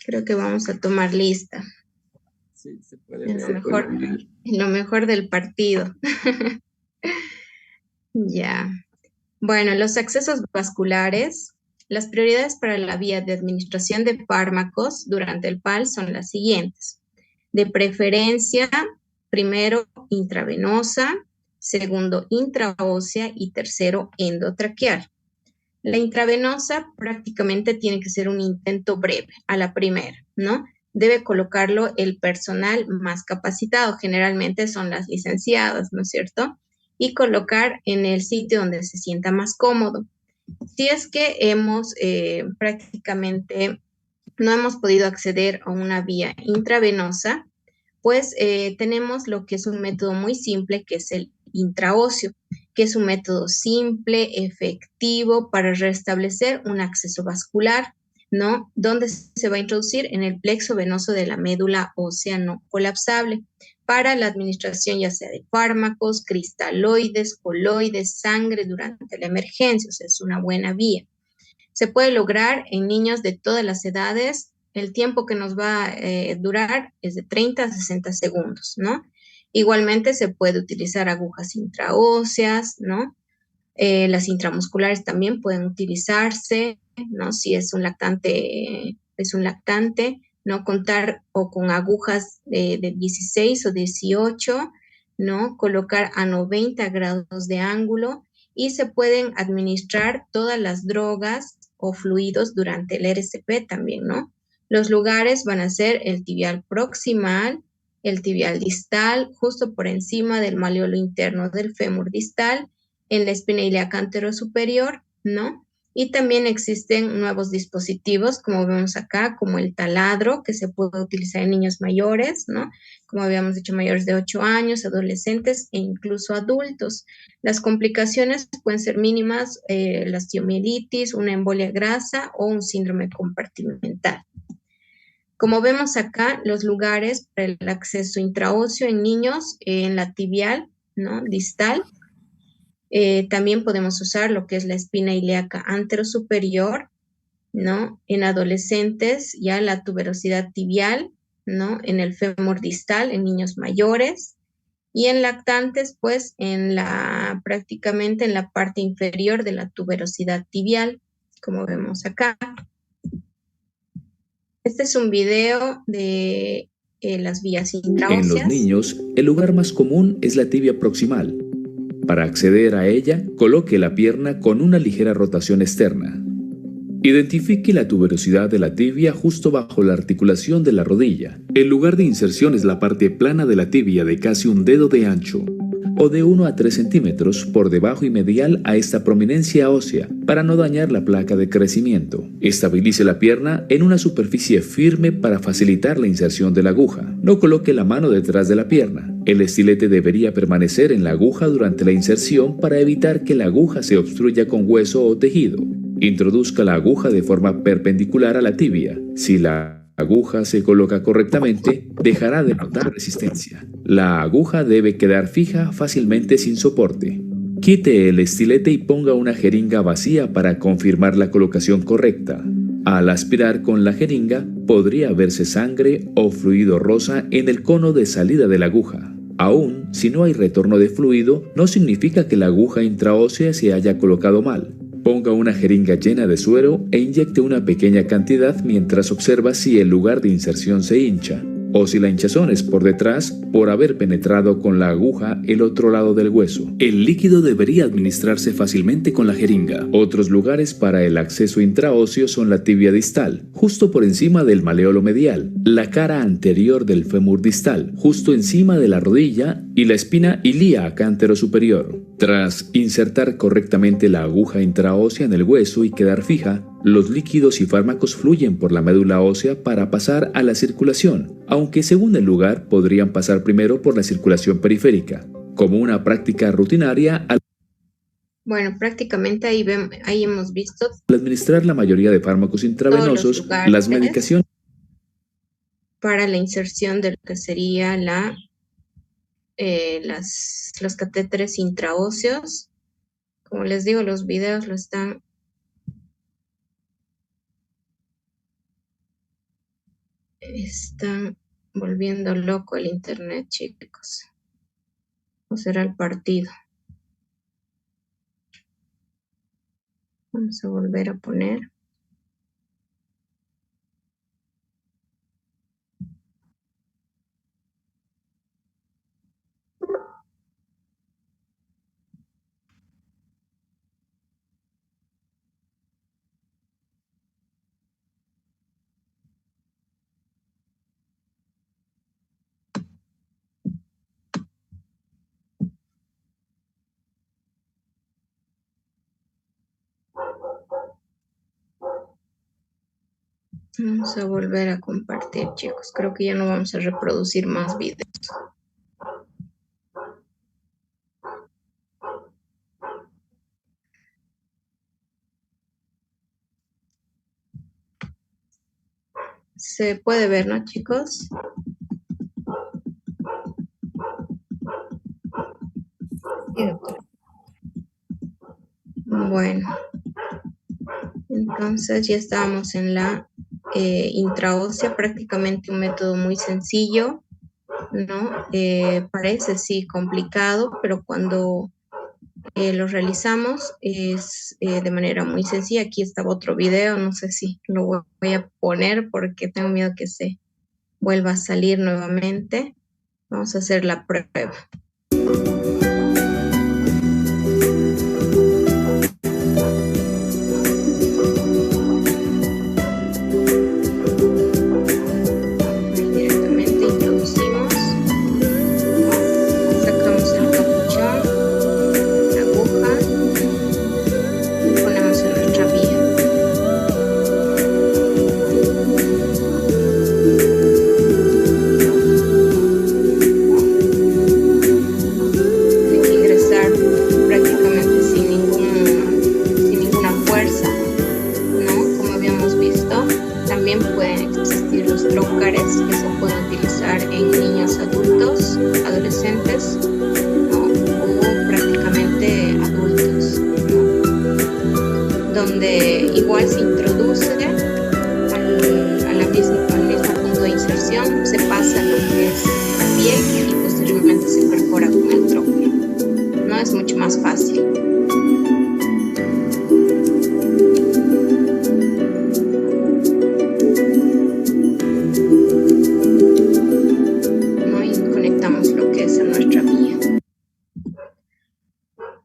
Creo que vamos a tomar lista. Sí, se puede En lo ver. mejor, en lo mejor del partido. Ya. Bueno, los accesos vasculares. Las prioridades para la vía de administración de fármacos durante el PAL son las siguientes. De preferencia, primero intravenosa, segundo intraósea y tercero endotraqueal. La intravenosa prácticamente tiene que ser un intento breve a la primera, ¿no? Debe colocarlo el personal más capacitado, generalmente son las licenciadas, ¿no es cierto? Y colocar en el sitio donde se sienta más cómodo. Si es que hemos prácticamente no hemos podido acceder a una vía intravenosa, pues tenemos lo que es un método muy simple, que es el intraóseo, que es un método simple, efectivo para restablecer un acceso vascular, ¿no? Donde se va a introducir en el plexo venoso de la médula ósea no colapsable para la administración ya sea de fármacos, cristaloides, coloides, sangre durante la emergencia, o sea, es una buena vía. Se puede lograr en niños de todas las edades. El tiempo que nos va a durar es de 30 a 60 segundos, ¿no? Igualmente se puede utilizar agujas intraóseas, ¿no? Las intramusculares también pueden utilizarse, ¿no? Si es un lactante, ¿no? Contar o con agujas de 16 o 18, ¿no? Colocar a 90 grados de ángulo y se pueden administrar todas las drogas o fluidos durante el RCP también, ¿no? Los lugares van a ser el tibial proximal, el tibial distal, justo por encima del maleolo interno del fémur distal, en la espina ilíaca anterosuperior, ¿no? Y también existen nuevos dispositivos, como vemos acá, como el taladro, que se puede utilizar en niños mayores, ¿no? Como habíamos dicho, mayores de 8 años, adolescentes e incluso adultos. Las complicaciones pueden ser mínimas, la osteomielitis, una embolia grasa o un síndrome compartimental. Como vemos acá, los lugares para el acceso intraóseo en niños, en la tibial, ¿no? Distal. También podemos usar lo que es la espina ilíaca anterosuperior, ¿no? En adolescentes, ya la tuberosidad tibial, ¿no? En el fémur distal, en niños mayores. Y en lactantes, pues, prácticamente en la parte inferior de la tuberosidad tibial, como vemos acá. Este es un video de las vías En los intraóseas. niños, el lugar más común es la tibia proximal. Para acceder a ella, coloque la pierna con una ligera rotación externa. Identifique la tuberosidad de la tibia justo bajo la articulación de la rodilla. El lugar de inserción es la parte plana de la tibia de casi un dedo de ancho, o de 1 a 3 centímetros por debajo y medial a esta prominencia ósea, para no dañar la placa de crecimiento. Estabilice la pierna en una superficie firme para facilitar la inserción de la aguja. No coloque la mano detrás de la pierna. El estilete debería permanecer en la aguja durante la inserción para evitar que la aguja se obstruya con hueso o tejido. Introduzca la aguja de forma perpendicular a la tibia. Si la aguja se coloca correctamente, dejará de notar resistencia. La aguja debe quedar fija fácilmente sin soporte. Quite el estilete y ponga una jeringa vacía para confirmar la colocación correcta. Al aspirar con la jeringa, podría verse sangre o fluido rosa en el cono de salida de la aguja. Aún si no hay retorno de fluido, no significa que la aguja intraósea se haya colocado mal. Ponga una jeringa llena de suero e inyecte una pequeña cantidad mientras observa si el lugar de inserción se hincha, o si la hinchazón es por detrás por haber penetrado con la aguja el otro lado del hueso. El líquido debería administrarse fácilmente con la jeringa. Otros lugares para el acceso intraóseo son la tibia distal, justo por encima del maleolo medial, la cara anterior del fémur distal, justo encima de la rodilla, y la espina ilíaca anterosuperior. Tras insertar correctamente la aguja intraósea en el hueso y quedar fija, los líquidos y fármacos fluyen por la médula ósea para pasar a la circulación, aunque según el lugar podrían pasar primero por la circulación periférica, como una práctica rutinaria. Bueno, prácticamente ahí hemos visto Al administrar la mayoría de fármacos todos los intravenosos, las lugares medicaciones para la inserción de lo que sería los catéteres intraóseos. Como les digo, los videos lo están Están volviendo loco el internet, chicos. ¿O será el partido? Vamos a volver a poner. Vamos a volver a compartir, chicos. Creo que ya no vamos a reproducir más videos. Se puede ver, ¿no, chicos? Bueno, entonces ya estábamos en la intraósea, prácticamente un método muy sencillo, ¿no? Parece sí complicado, pero cuando lo realizamos es de manera muy sencilla. Aquí estaba otro video, no sé si lo voy a poner porque tengo miedo que se vuelva a salir nuevamente. Vamos a hacer la prueba. Igual se introduce al mismo punto de inserción, se pasa lo que es la piel y posteriormente se perfora con el troque. No es mucho más fácil. ¿No? Y conectamos lo que es a nuestra vía.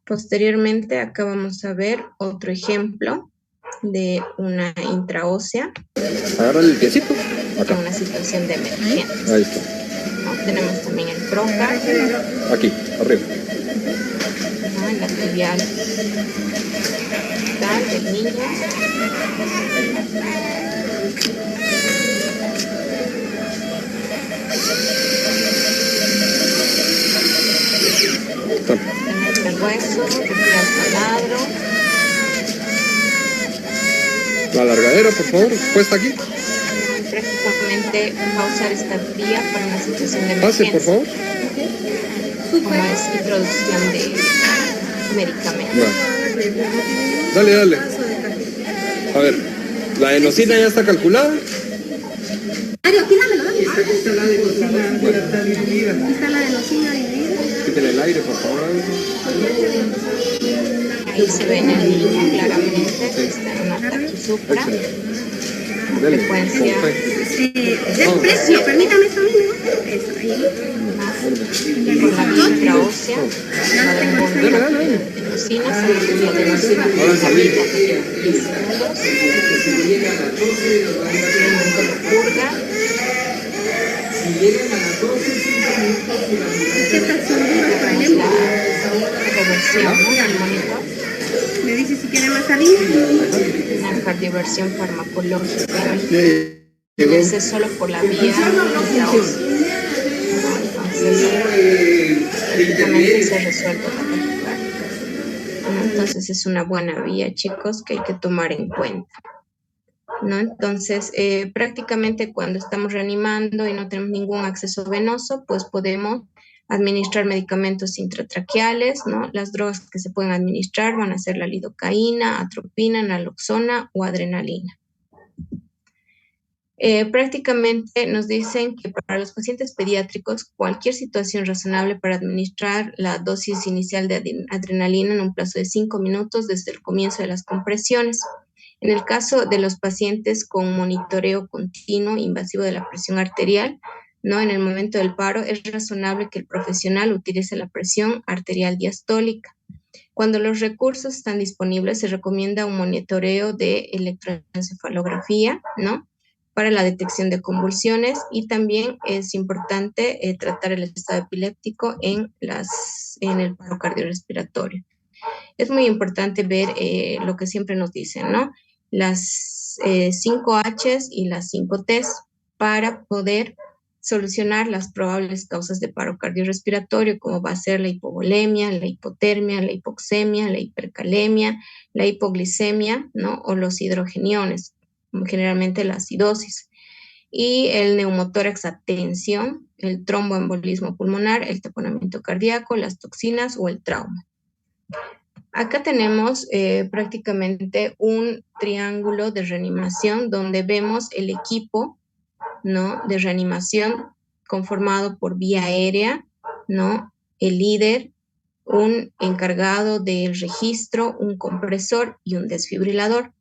Posteriormente acá vamos a ver otro ejemplo de una intraósea. Agárrale el piecito. Acá. Una situación de emergencia. Ahí está. ¿No? Tenemos también el trocar. Aquí, arriba. ¿No? En la tibial del niño. Tenemos el hueso, el taladro. La alargadera, por favor, puesta aquí. Prácticamente va a usar esta vía para una situación de Pase, emergencia. por favor. Como es introducción de medicamentos. Bueno. Dale, dale. A ver, la enosina ya está calculada. Mario, aquí dámelo, dame. Está la de cocina, bueno. Está la de enosina dividida. Quítale el aire, por favor. Ahí se ve en el niño claramente que está en una taquisupra. Frecuencia. Desprecio, permítame eso mismo. Eso, ahí. Con la vía intraósea, la de enosina, se refiere de enosina con la vida de 10 segundos. Posteriormente lo purga. La reversión, ¿no? Del monitor. Me dice si quiere más salida. Una cardioversión farmacológica. Ese es solo por la vía intraósea. Entonces, prácticamente se resuelve la taquicardia. Entonces, es una buena vía, chicos, que hay que tomar en cuenta. ¿No? Entonces, prácticamente cuando estamos reanimando y no tenemos ningún acceso venoso, pues podemos administrar medicamentos intratraqueales, ¿no? Las drogas que se pueden administrar van a ser la lidocaína, atropina, naloxona o adrenalina. Prácticamente nos dicen que para los pacientes pediátricos, cualquier situación razonable para administrar la dosis inicial de adrenalina en un plazo de 5 minutos desde el comienzo de las compresiones. En el caso de los pacientes con monitoreo continuo invasivo de la presión arterial, ¿no? En el momento del paro, es razonable que el profesional utilice la presión arterial diastólica. Cuando los recursos están disponibles, se recomienda un monitoreo de electroencefalografía, ¿no? Para la detección de convulsiones, y también es importante tratar el estado epiléptico en el paro cardiorrespiratorio. Es muy importante ver lo que siempre nos dicen, ¿no? Las 5 H's y las 5 T's para poder solucionar las probables causas de paro cardiorrespiratorio, como va a ser la hipovolemia, la hipotermia, la hipoxemia, la hipercalemia, la hipoglicemia, ¿no? O los hidrogeniones, generalmente la acidosis. Y el neumotórax a tensión, el tromboembolismo pulmonar, el taponamiento cardíaco, las toxinas o el trauma. Acá tenemos prácticamente un triángulo de reanimación donde vemos el equipo, ¿no? De reanimación conformado por vía aérea, ¿no? El líder, un encargado del registro, un compresor y un desfibrilador,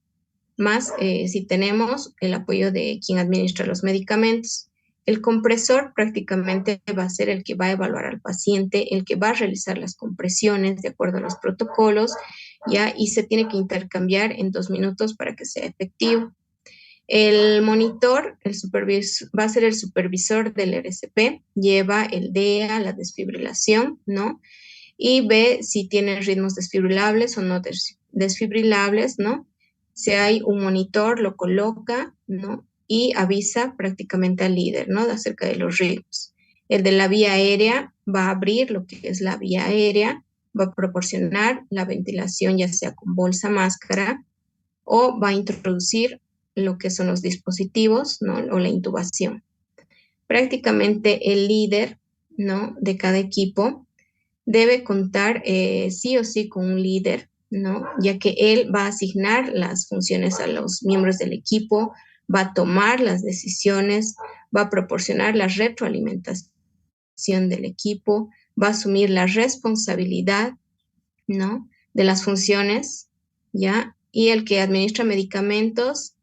más si tenemos el apoyo de quien administra los medicamentos. El compresor prácticamente va a ser el que va a evaluar al paciente, el que va a realizar las compresiones de acuerdo a los protocolos, ¿ya? Y se tiene que intercambiar en 2 minutos para que sea efectivo. El monitor, va a ser el supervisor del RCP, lleva el DEA, la desfibrilación, ¿no? Y ve si tiene ritmos desfibrilables o no desfibrilables, ¿no? Si hay un monitor, lo coloca, ¿no? Y avisa prácticamente al líder, ¿no? Acerca de los ritmos. El de la vía aérea va a abrir lo que es la vía aérea, va a proporcionar la ventilación ya sea con bolsa, máscara, o va a introducir lo que son los dispositivos, ¿no? O la intubación. Prácticamente el líder, ¿no? De cada equipo debe contar sí o sí con un líder, ¿no? Ya que él va a asignar las funciones a los miembros del equipo, va a tomar las decisiones, va a proporcionar la retroalimentación del equipo, va a asumir la responsabilidad, ¿no? De las funciones, ¿ya? Y el que administra medicamentos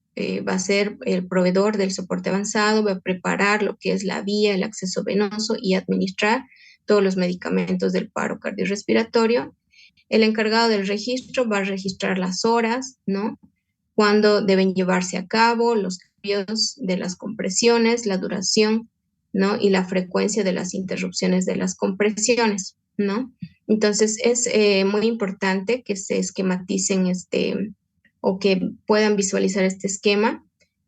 va a ser el proveedor del soporte avanzado, va a preparar lo que es la vía, el acceso venoso y administrar todos los medicamentos del paro cardiorrespiratorio. El encargado del registro va a registrar las horas, ¿no? Cuándo deben llevarse a cabo, los cambios de las compresiones, la duración, ¿no? Y la frecuencia de las interrupciones de las compresiones, ¿no? Entonces es muy importante que se esquematicen o que puedan visualizar este esquema,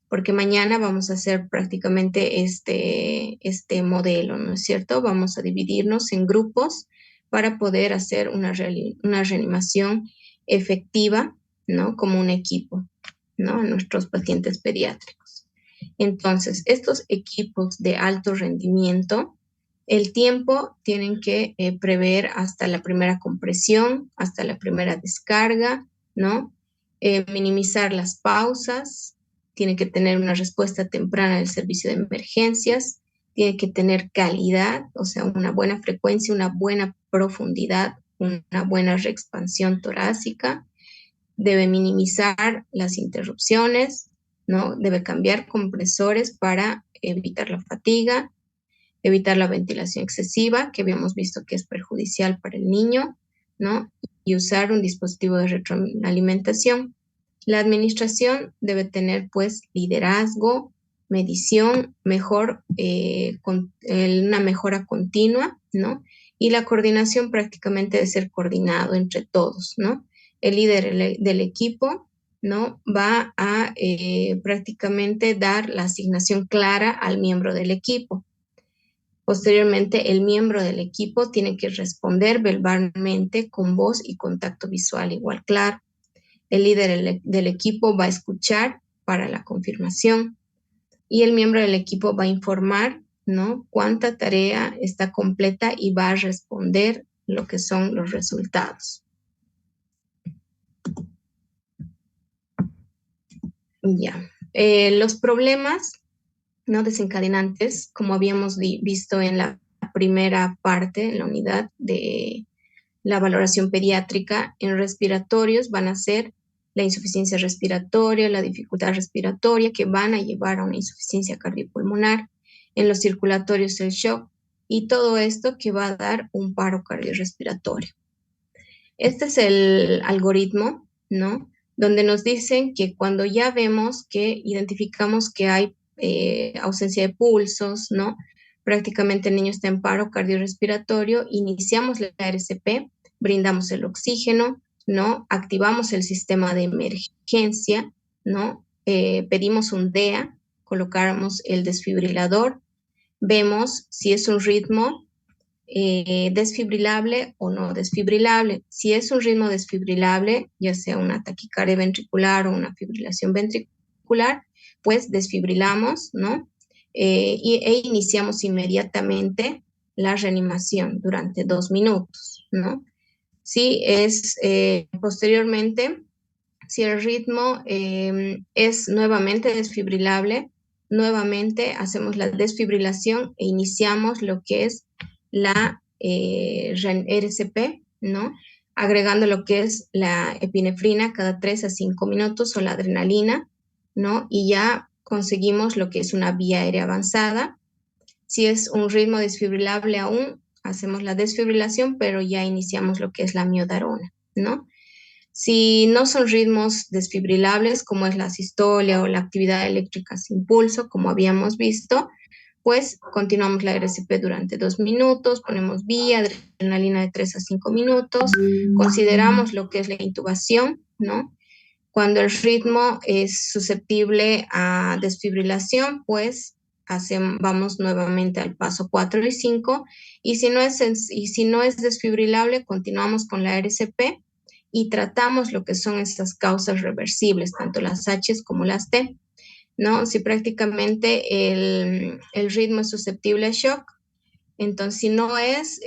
porque mañana vamos a hacer prácticamente este modelo, ¿no es cierto? Vamos a dividirnos en grupos para poder hacer una reanimación efectiva, ¿no? Como un equipo, ¿no? En nuestros pacientes pediátricos. Entonces, estos equipos de alto rendimiento, el tiempo tienen que prever hasta la primera compresión, hasta la primera descarga, ¿no? Minimizar las pausas, tiene que tener una respuesta temprana del servicio de emergencias, tiene que tener calidad, o sea, una buena frecuencia, una buena profundidad, una buena reexpansión torácica, debe minimizar las interrupciones, ¿no? Debe cambiar compresores para evitar la fatiga, evitar la ventilación excesiva, que habíamos visto que es perjudicial para el niño, ¿no? Y usar un dispositivo de retroalimentación. La administración debe tener, pues, liderazgo, medición, una mejora continua, ¿no? Y la coordinación prácticamente debe ser coordinado entre todos, ¿no? El líder del equipo, ¿no? Va a prácticamente dar la asignación clara al miembro del equipo. Posteriormente, el miembro del equipo tiene que responder verbalmente con voz y contacto visual igual claro. El líder del equipo va a escuchar para la confirmación y el miembro del equipo va a informar, ¿no? Cuánta tarea está completa y va a responder lo que son los resultados. Ya. Los problemas ¿no? Desencadenantes, como habíamos visto en la primera parte, en la unidad de la valoración pediátrica. En respiratorios van a ser la insuficiencia respiratoria, la dificultad respiratoria, que van a llevar a una insuficiencia cardiopulmonar. En los circulatorios el shock, y todo esto que va a dar un paro cardiorrespiratorio. Este es el algoritmo, ¿no? Donde nos dicen que cuando ya vemos que identificamos que hay ausencia de pulsos, ¿no? Prácticamente el niño está en paro cardiorrespiratorio, iniciamos la RCP, brindamos el oxígeno, ¿no? Activamos el sistema de emergencia, ¿no? Pedimos un DEA, colocamos el desfibrilador, vemos si es un ritmo desfibrilable o no desfibrilable. Si es un ritmo desfibrilable, ya sea una taquicardia ventricular o una fibrilación ventricular, pues desfibrilamos, ¿no? E iniciamos inmediatamente la reanimación durante 2 minutos, ¿no? Si es posteriormente, si el ritmo es nuevamente desfibrilable, nuevamente hacemos la desfibrilación e iniciamos lo que es la RCP, ¿no? Agregando lo que es la epinefrina cada 3 a 5 minutos o la adrenalina, ¿no? Y ya conseguimos lo que es una vía aérea avanzada. Si es un ritmo desfibrilable aún, hacemos la desfibrilación, pero ya iniciamos lo que es la miodarona, ¿no? Si no son ritmos desfibrilables, como es la sistolia o la actividad eléctrica sin pulso, como habíamos visto, pues continuamos la RCP durante 2 minutos, ponemos vía, adrenalina de 3 a 5 minutos, consideramos lo que es la intubación, ¿no? Cuando el ritmo es susceptible a desfibrilación, pues vamos nuevamente al paso 4 y 5, y si no es desfibrilable, continuamos con la RCP y tratamos lo que son estas causas reversibles, tanto las H como las T, ¿no? Si prácticamente el ritmo es susceptible a shock, entonces si no es,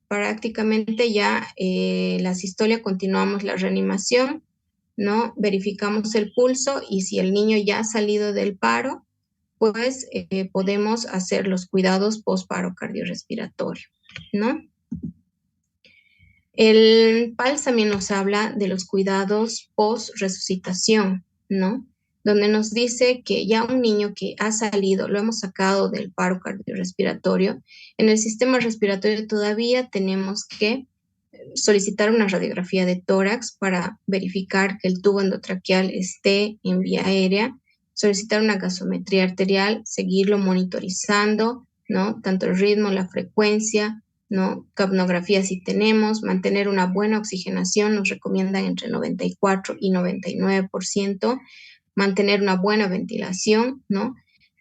prácticamente ya la sistolia, continuamos la reanimación, ¿no? Verificamos el pulso y si el niño ya ha salido del paro, pues podemos hacer los cuidados post-paro cardiorrespiratorio, ¿no? El PALS también nos habla de los cuidados post-resucitación, ¿no? Donde nos dice que ya un niño que ha salido, lo hemos sacado del paro cardiorrespiratorio, en el sistema respiratorio todavía tenemos que solicitar una radiografía de tórax para verificar que el tubo endotraqueal esté en vía aérea, solicitar una gasometría arterial, seguirlo monitorizando, ¿no? Tanto el ritmo, la frecuencia, ¿no? Capnografía si tenemos, mantener una buena oxigenación, nos recomiendan entre 94 y 99%, mantener una buena ventilación, ¿no?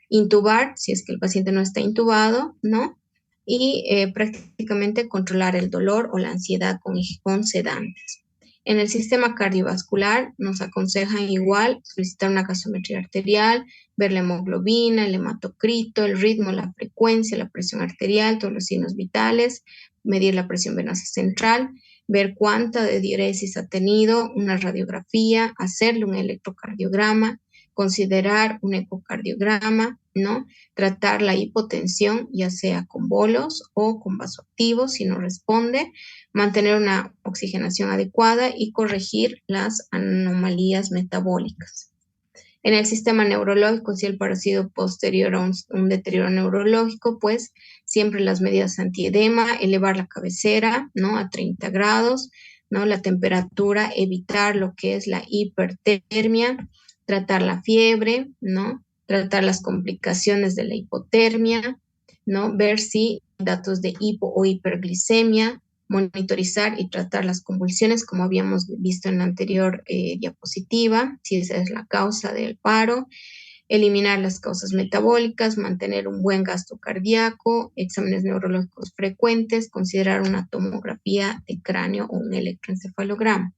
Intubar, si es que el paciente no está intubado, ¿no? Y prácticamente controlar el dolor o la ansiedad con sedantes. En el sistema cardiovascular nos aconsejan igual solicitar una gasometría arterial, ver la hemoglobina, el hematocrito, el ritmo, la frecuencia, la presión arterial, todos los signos vitales, medir la presión venosa central, ver cuánta de diuresis ha tenido, una radiografía, hacerle un electrocardiograma, considerar un ecocardiograma, ¿no? Tratar la hipotensión, ya sea con bolos o con vasoactivos, si no responde, mantener una oxigenación adecuada y corregir las anomalías metabólicas. En el sistema neurológico, si el paro ha sido posterior a un deterioro neurológico, pues siempre las medidas antiedema, elevar la cabecera, ¿no? A 30 grados, ¿no? La temperatura, evitar lo que es la hipertermia, tratar la fiebre, ¿no? Tratar las complicaciones de la hipotermia, ¿no? Ver si datos de hipo o hiperglicemia, monitorizar y tratar las convulsiones, como habíamos visto en la anterior diapositiva, si esa es la causa del paro, eliminar las causas metabólicas, mantener un buen gasto cardíaco, exámenes neurológicos frecuentes, considerar una tomografía de cráneo o un electroencefalograma.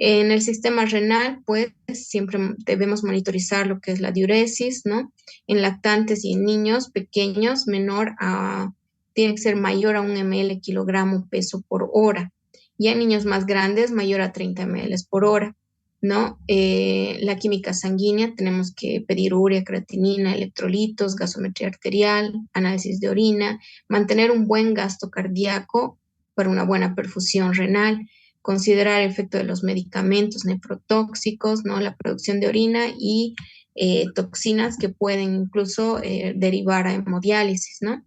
En el sistema renal, pues siempre debemos monitorizar lo que es la diuresis, ¿no? En lactantes y en niños pequeños, tiene que ser mayor a 1 ml kilogramo peso por hora. Y en niños más grandes, mayor a 30 ml por hora. ¿no? La química sanguínea, tenemos que pedir urea, creatinina, electrolitos, gasometría arterial, análisis de orina, mantener un buen gasto cardíaco para una buena perfusión renal, considerar el efecto de los medicamentos nefrotóxicos, ¿no? La producción de orina y toxinas que pueden incluso derivar a hemodiálisis, ¿no?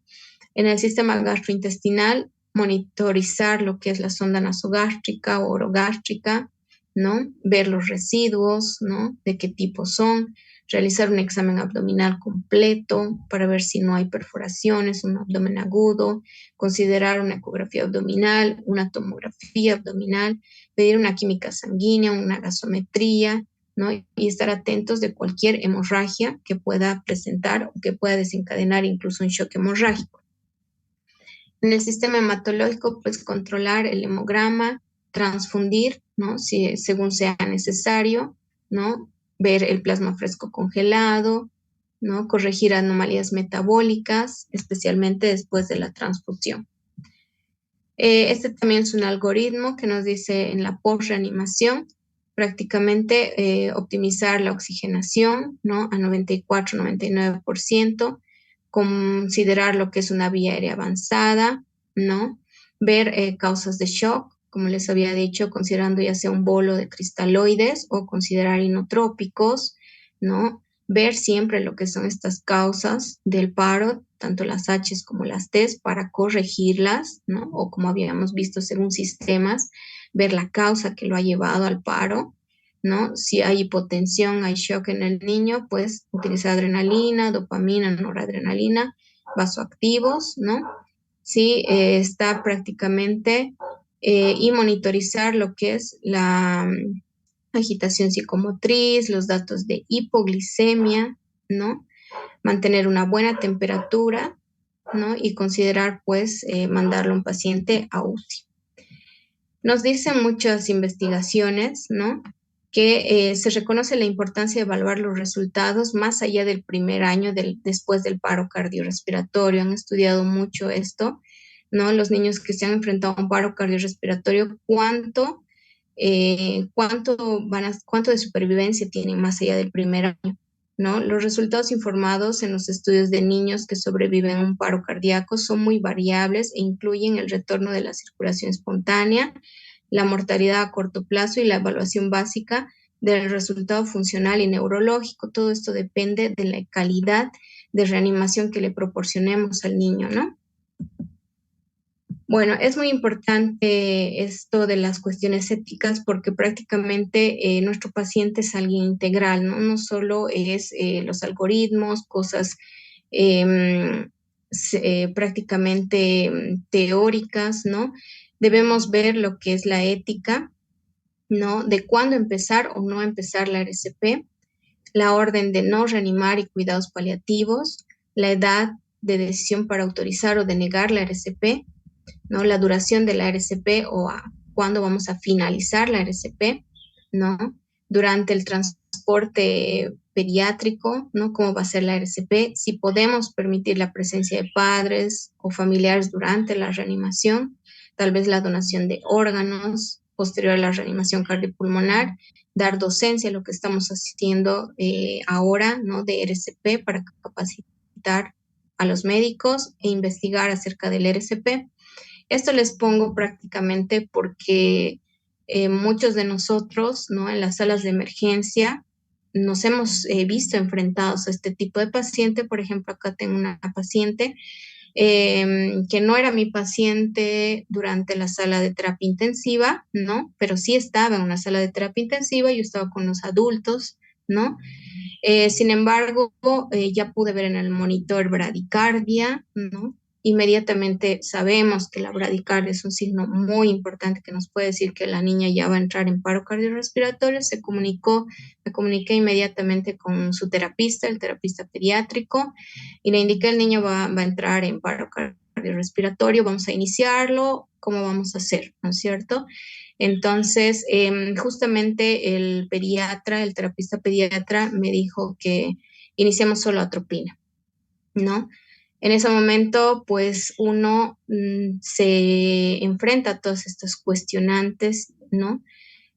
En el sistema gastrointestinal, monitorizar lo que es la sonda nasogástrica o orogástrica, ¿no? Ver los residuos, ¿no? De qué tipo son, realizar un examen abdominal completo para ver si no hay perforaciones, un abdomen agudo, considerar una ecografía abdominal, una tomografía abdominal, pedir una química sanguínea, una gasometría, ¿no? Y estar atentos de cualquier hemorragia que pueda presentar o que pueda desencadenar incluso un shock hemorrágico. En el sistema hematológico, pues controlar el hemograma, transfundir, ¿no? Si, según sea necesario, ¿no? Ver el plasma fresco congelado, ¿no? Corregir anomalías metabólicas, especialmente después de la transfusión. Este también es un algoritmo que nos dice en la post-reanimación, prácticamente optimizar la oxigenación, ¿no? A 94-99%, considerar lo que es una vía aérea avanzada, ¿no? Ver causas de shock, como les había dicho, considerando ya sea un bolo de cristaloides o considerar inotrópicos, ¿no? Ver siempre lo que son estas causas del paro, tanto las H's como las T's, para corregirlas, ¿no? O como habíamos visto según sistemas, ver la causa que lo ha llevado al paro, ¿no? Si hay hipotensión, hay shock en el niño, pues utilizar adrenalina, dopamina, noradrenalina, vasoactivos, ¿no? Si está prácticamente y monitorizar lo que es la agitación psicomotriz, los datos de hipoglicemia, ¿no? Mantener una buena temperatura, ¿no? Y considerar, pues, mandarlo a un paciente a UCI. Nos dicen muchas investigaciones, ¿no? Que se reconoce la importancia de evaluar los resultados más allá del primer año después del paro cardiorrespiratorio. Han estudiado mucho esto, ¿no? Los niños que se han enfrentado a un paro cardiorrespiratorio, cuánto de supervivencia tienen más allá del primer año, ¿no? Los resultados informados en los estudios de niños que sobreviven a un paro cardíaco son muy variables e incluyen el retorno de la circulación espontánea, la mortalidad a corto plazo y la evaluación básica del resultado funcional y neurológico. Todo esto depende de la calidad de reanimación que le proporcionemos al niño, ¿no? Bueno, es muy importante esto de las cuestiones éticas porque prácticamente nuestro paciente es alguien integral, ¿no? No solo es los algoritmos, cosas prácticamente teóricas, ¿no? Debemos ver lo que es la ética, ¿no? De cuándo empezar o no empezar la RCP, la orden de no reanimar y cuidados paliativos, la edad de decisión para autorizar o denegar la RCP, ¿no? La duración de la RCP o cuándo vamos a finalizar la RCP, ¿no? Durante el transporte pediátrico, ¿no? ¿Cómo va a ser la RCP? Si podemos permitir la presencia de padres o familiares durante la reanimación, tal vez la donación de órganos posterior a la reanimación cardiopulmonar, dar docencia, lo que estamos haciendo ahora, ¿no? De RCP para capacitar a los médicos e investigar acerca del RCP. Esto les pongo prácticamente porque muchos de nosotros, ¿no? En las salas de emergencia nos hemos visto enfrentados a este tipo de paciente. Por ejemplo, acá tengo una paciente que no era mi paciente durante la sala de terapia intensiva, ¿no? Pero sí estaba en una sala de terapia intensiva, yo estaba con los adultos, ¿no? Sin embargo, ya pude ver en el monitor bradicardia, ¿no? Inmediatamente sabemos que la bradicardia es un signo muy importante que nos puede decir que la niña ya va a entrar en paro cardiorrespiratorio. Me comuniqué inmediatamente con su terapista, el terapista pediátrico, y le indiqué el niño va a entrar en paro cardiorrespiratorio, vamos a iniciarlo, ¿cómo vamos a hacer? ¿No es cierto? Entonces, justamente el terapista pediatra, me dijo que iniciemos solo atropina, ¿no? En ese momento, pues uno se enfrenta a todos estos cuestionantes, ¿no?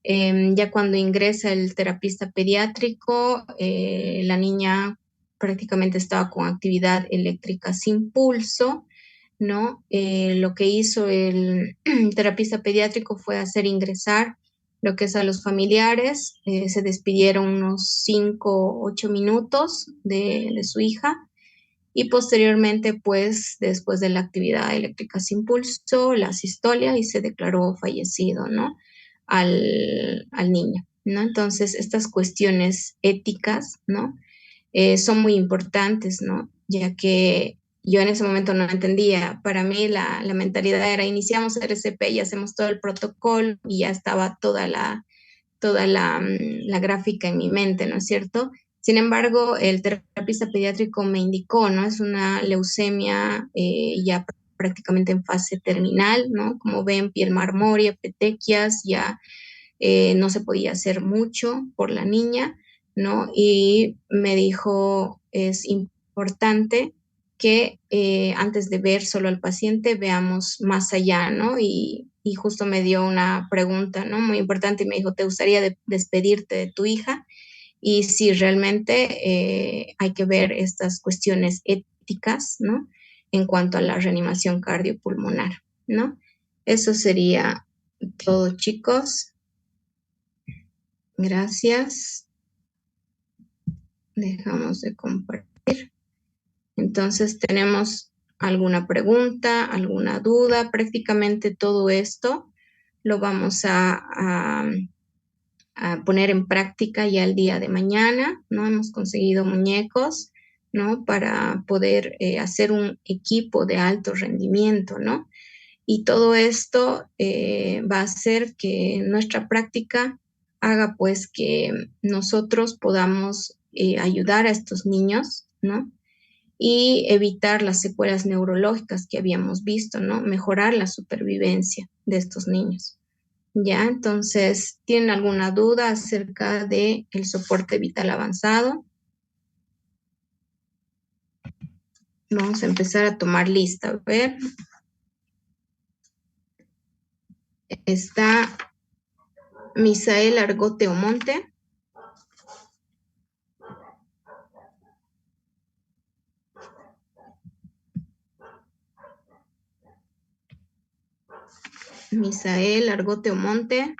Ya cuando ingresa el terapista pediátrico, la niña prácticamente estaba con actividad eléctrica sin pulso, ¿no? Lo que hizo el terapista pediátrico fue hacer ingresar lo que es a los familiares, se despidieron unos 5 o 8 minutos de su hija y posteriormente, pues, después de la actividad eléctrica sin pulso, la sistolia y se declaró fallecido, ¿no? Al niño, ¿no? Entonces, estas cuestiones éticas, ¿no? Son muy importantes, ¿no? Ya que yo en ese momento no entendía. Para mí la mentalidad era iniciamos RCP y hacemos todo el protocolo y ya estaba la gráfica en mi mente, ¿no es cierto? Sin embargo, el terapista pediátrico me indicó, ¿no? Es una leucemia ya prácticamente en fase terminal, ¿no? Como ven, piel marmórea, petequias, ya no se podía hacer mucho por la niña, ¿no? Y me dijo, es importante que antes de ver solo al paciente veamos más allá, ¿no? Y justo me dio una pregunta, ¿no? Muy importante y me dijo, ¿te gustaría despedirte de tu hija? Y si realmente hay que ver estas cuestiones éticas, ¿no? En cuanto a la reanimación cardiopulmonar, ¿no? Eso sería todo, chicos. Gracias. Dejamos de compartir. Entonces, ¿tenemos alguna pregunta, alguna duda? Prácticamente todo esto lo vamos a poner en práctica ya el día de mañana, ¿no? Hemos conseguido muñecos, ¿no? Para poder hacer un equipo de alto rendimiento, ¿no? Y todo esto va a hacer que nuestra práctica haga pues que nosotros podamos ayudar a estos niños, ¿no? Y evitar las secuelas neurológicas que habíamos visto, ¿no? Mejorar la supervivencia de estos niños. Ya, entonces, ¿tienen alguna duda acerca de el soporte vital avanzado? Vamos a empezar a tomar lista. A ver, está Misael Argote Omonte. Misael Argote Omonte.